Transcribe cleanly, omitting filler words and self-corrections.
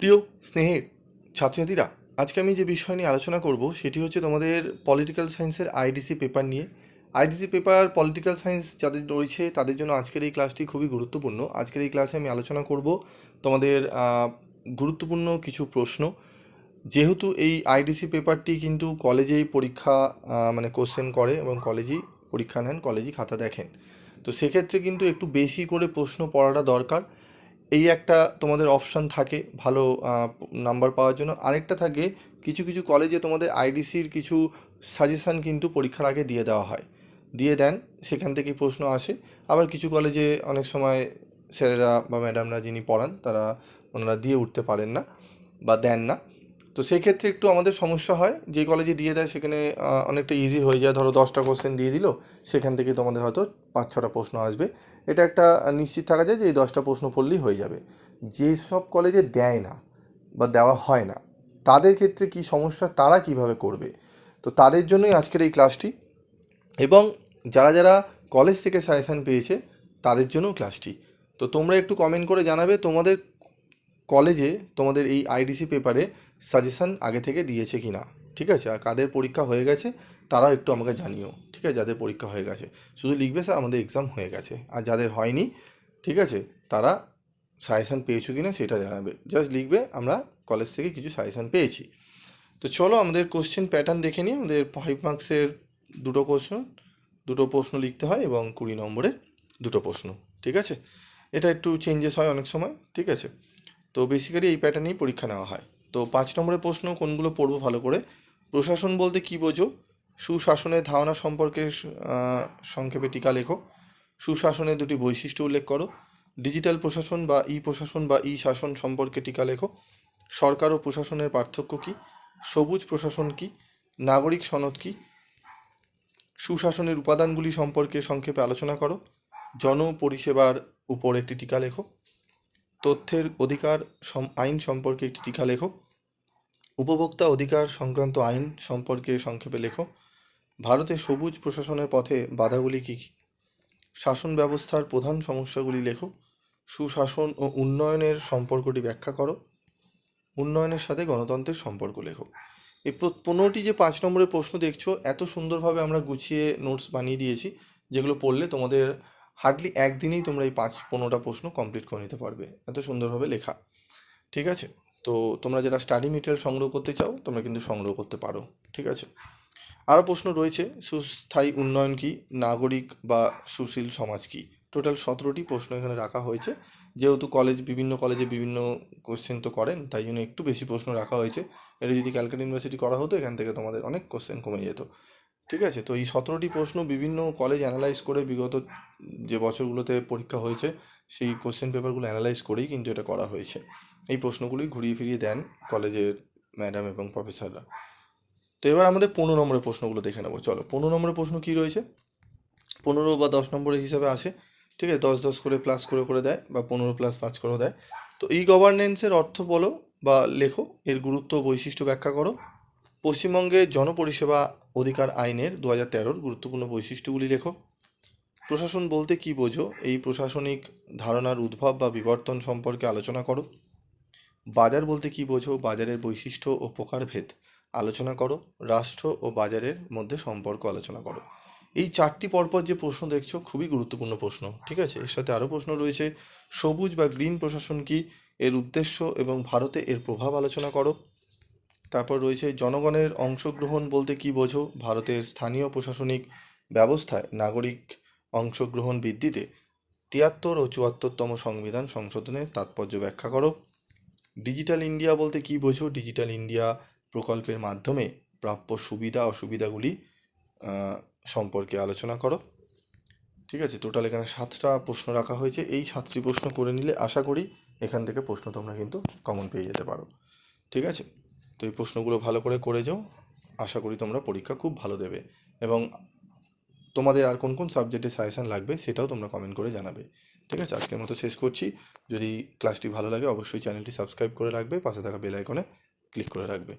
প্রিয় স্নেহের ছাত্রছাত্রীরা, আজকে আমি যে বিষয় নিয়ে আলোচনা করব সেটি হচ্ছে তোমাদের পলিটিক্যাল সায়েন্সের আইডিসি পেপার নিয়ে। আইডিসি পেপার পলিটিক্যাল সায়েন্স যাদের রয়েছে তাদের জন্য আজকের এই ক্লাসটি খুবই গুরুত্বপূর্ণ। আজকের এই ক্লাসে আমি আলোচনা করব তোমাদের গুরুত্বপূর্ণ কিছু প্রশ্ন। যেহেতু এই আইডিসি পেপারটি কিন্তু কলেজেই পরীক্ষা মানে কোশ্চেন করে এবং কলেজেই পরীক্ষা নেন, কলেজেই খাতা দেখেন, তো সেক্ষেত্রে কিন্তু একটু বেশি করে প্রশ্ন পড়াটা দরকার। এই একটা তোমাদের অপশান থাকে ভালো নাম্বার পাওয়ার জন্য। আরেকটা থাকে কিছু কিছু কলেজে তোমাদের আইডিসির কিছু সাজেশান কিন্তু পরীক্ষার আগে দিয়ে দেওয়া হয়, দিয়ে দেন, সেখান থেকে প্রশ্ন আসে। আবার কিছু কলেজে অনেক সময় স্যারেরা বা ম্যাডামরা যিনি পড়ান তারা ওনারা দিয়ে উঠতে পারেন না বা দেন না। তো সেই ক্ষেত্রে একটু আমাদের সমস্যা হয়। যে কলেজে দিয়ে দেয় সেখানে অনেকটা ইজি হয়ে যায়। ধরো 10টা কোশ্চেন দিয়ে দিল, সেখান থেকে তোমাদের হয়তো 5-6টা প্রশ্ন আসবে। এটা একটা নিশ্চিত থাকা যায় যে এই 10টা প্রশ্ন পড়লেই হয়ে যাবে। যেসব কলেজে দেয় না বা দেওয়া হয় না তাদের ক্ষেত্রে কি সমস্যা, তারা কিভাবে করবে, তো তাদের জন্যই আজকের এই ক্লাসটি। এবং যারা যারা কলেজ থেকে সাজেশান পেয়েছে তাদের জন্যও ক্লাসটি। তো তোমরা একটু কমেন্ট করে জানাবে তোমাদের কলেজে তোমাদের এই আইডিসি পেপারে সাজেশান আগে থেকে দিয়েছে কি না, ঠিক আছে? আর কাদের পরীক্ষা হয়ে গেছে তারাও একটু আমাকে জানিও, ঠিক আছে? যাদের পরীক্ষা হয়ে গেছে শুধু লিখবে স্যার আমাদের এক্সাম হয়ে গেছে, আর যাদের হয়নি, ঠিক আছে, তারা সাজেশান পেয়েছো কি না সেটা জানাবে। জাস্ট লিখবে আমরা কলেজ থেকে কিছু সাজেশান পেয়েছি। তো চলো আমাদের কোশ্চেন প্যাটার্ন দেখে নিই। আমাদের 5 মার্কসের দুটো প্রশ্ন লিখতে হয় এবং 20 নম্বরের দুটো প্রশ্ন, ঠিক আছে? এটা একটু চেঞ্জেস হয় অনেক সময়, ঠিক আছে? তো বেসিক্যালি এই প্যাটার্নেই পরীক্ষা নেওয়া হয়। তো 5 নম্বরের প্রশ্ন কোনগুলো পড়বো ভালো করে। প্রশাসন বলতে কী বোঝো? সুশাসনের ধারণা সম্পর্কে সংক্ষেপে টিকা লেখো। সুশাসনের দুটি বৈশিষ্ট্য উল্লেখ করো। ডিজিটাল প্রশাসন বা ই প্রশাসন বা ই শাসন সম্পর্কে টিকা লেখো। সরকার ও প্রশাসনের পার্থক্য কী? সবুজ প্রশাসন কী? নাগরিক সনদ কী? সুশাসনের উপাদানগুলি সম্পর্কে সংক্ষেপে আলোচনা করো। জনপরিষেবার উপর একটি টিকা লেখো। তথ্যের অধিকার আইন সম্পর্কে একটি টিকা লেখো। উপভোক্তা অধিকার সংক্রান্ত আইন সম্পর্কে সংক্ষেপে লেখো। ভারতের সবুজ প্রশাসনের পথে বাধাগুলি কী কী? শাসন ব্যবস্থার প্রধান সমস্যাগুলি লেখো। সুশাসন ও উন্নয়নের সম্পর্কটি ব্যাখ্যা করো। উন্নয়নের সাথে গণতন্ত্রের সম্পর্ক লেখো। এই 15টি যে 5 নম্বরের প্রশ্ন দেখছো, এত সুন্দরভাবে আমরা গুছিয়ে নোটস বানিয়ে দিয়েছি, যেগুলো পড়লে তোমাদের হার্ডলি একদিনেই তোমরা এই 15টা প্রশ্ন কমপ্লিট করে নিতে পারবে, এত সুন্দরভাবে লেখা, ঠিক আছে? তো তোমরা যারা স্টাডি মেটেরিয়াল সংগ্রহ করতে চাও তোমরা কিন্তু সংগ্রহ করতে পারো, ঠিক আছে? আরও প্রশ্ন রয়েছে। সুস্থায়ী উন্নয়ন কী? নাগরিক বা সুশীল সমাজ কী? টোটাল 17টি প্রশ্ন এখানে রাখা হয়েছে। যেহেতু বিভিন্ন কলেজে বিভিন্ন কোশ্চেন তো করেন, তাই জন্য একটু বেশি প্রশ্ন রাখা হয়েছে। এটা যদি ক্যালকাটা ইউনিভার্সিটি করা হতো এখান থেকে তোমাদের অনেক কোশ্চেন কমে যেত, ঠিক আছে? তো এই 17টি প্রশ্ন বিভিন্ন কলেজ অ্যানালাইজ করে বিগত যে বছরগুলোতে পরীক্ষা হয়েছে সেই কোশ্চেন পেপারগুলো অ্যানালাইজ করেই কিন্তু এটা করা হয়েছে। এই প্রশ্নগুলি ঘুরিয়ে ফিরিয়ে দেন কলেজের ম্যাডাম এবং প্রফেসররা। তো এবার আমাদের 15 নম্বরের প্রশ্নগুলো দেখে নেবো। চলো 15 নম্বরের প্রশ্ন কী রয়েছে। 15 বা 10 নম্বরের হিসাবে আসে, ঠিক আছে? 10 করে প্লাস করে দেয় বা 15+5 করেও দেয়। তো ই গভর্নেন্সের অর্থ বলো বা লেখো, এর গুরুত্ব ও বৈশিষ্ট্য ব্যাখ্যা করো। পশ্চিমবঙ্গের জনপরিষেবা অধিকার আইনের 2013 গুরুত্বপূর্ণ বৈশিষ্ট্যগুলি লেখো। প্রশাসন বলতে কী বোঝো? এই প্রশাসনিক ধারণার উদ্ভব বা বিবর্তন সম্পর্কে আলোচনা করো। বাজার বলতে কী বোঝো? বাজারের বৈশিষ্ট্য ও প্রকারভেদ আলোচনা করো। রাষ্ট্র ও বাজারের মধ্যে সম্পর্ক আলোচনা করো। এই 4টি পরপর যে প্রশ্ন দেখছো খুবই গুরুত্বপূর্ণ প্রশ্ন, ঠিক আছে? এর সাথে আরও প্রশ্ন রয়েছে। সবুজ বা গ্রিন প্রশাসন কী? এর উদ্দেশ্য এবং ভারতে এর প্রভাব আলোচনা করো। তারপর রয়েছে জনগণের অংশগ্রহণ বলতে কী বোঝো? ভারতের স্থানীয় প্রশাসনিক ব্যবস্থায় নাগরিক অংশগ্রহণ বৃদ্ধিতে 73 ও 74তম সংবিধান সংশোধনের তাৎপর্য ব্যাখ্যা করো। ডিজিটাল ইন্ডিয়া বলতে কী বোঝো? ডিজিটাল ইন্ডিয়া প্রকল্পের মাধ্যমে প্রাপ্য সুবিধা অসুবিধাগুলি সম্পর্কে আলোচনা করো, ঠিক আছে? টোটাল এখানে 7টা প্রশ্ন রাখা হয়েছে। এই 7টি প্রশ্ন করে নিলে আশা করি এখান থেকে প্রশ্ন তোমরা কিন্তু কমন পেয়ে যেতে পারো, ঠিক আছে? তো এই প্রশ্নগুলো ভালো করে যাও, আশা করি তোমরা পরীক্ষা খুব ভালো দেবে। এবং তোমাদের আর কোন কোন সাবজেক্টে সাজেশান লাগবে সেটাও তোমরা কমেন্ট করে জানাবে, ঠিক আছে? আজকের মতো শেষ করছি। যদি ক্লাসটি ভালো লাগে অবশ্যই চ্যানেলটি সাবস্ক্রাইব করে রাখবে, পাশে থাকা বেল আইকনে ক্লিক করে রাখবে।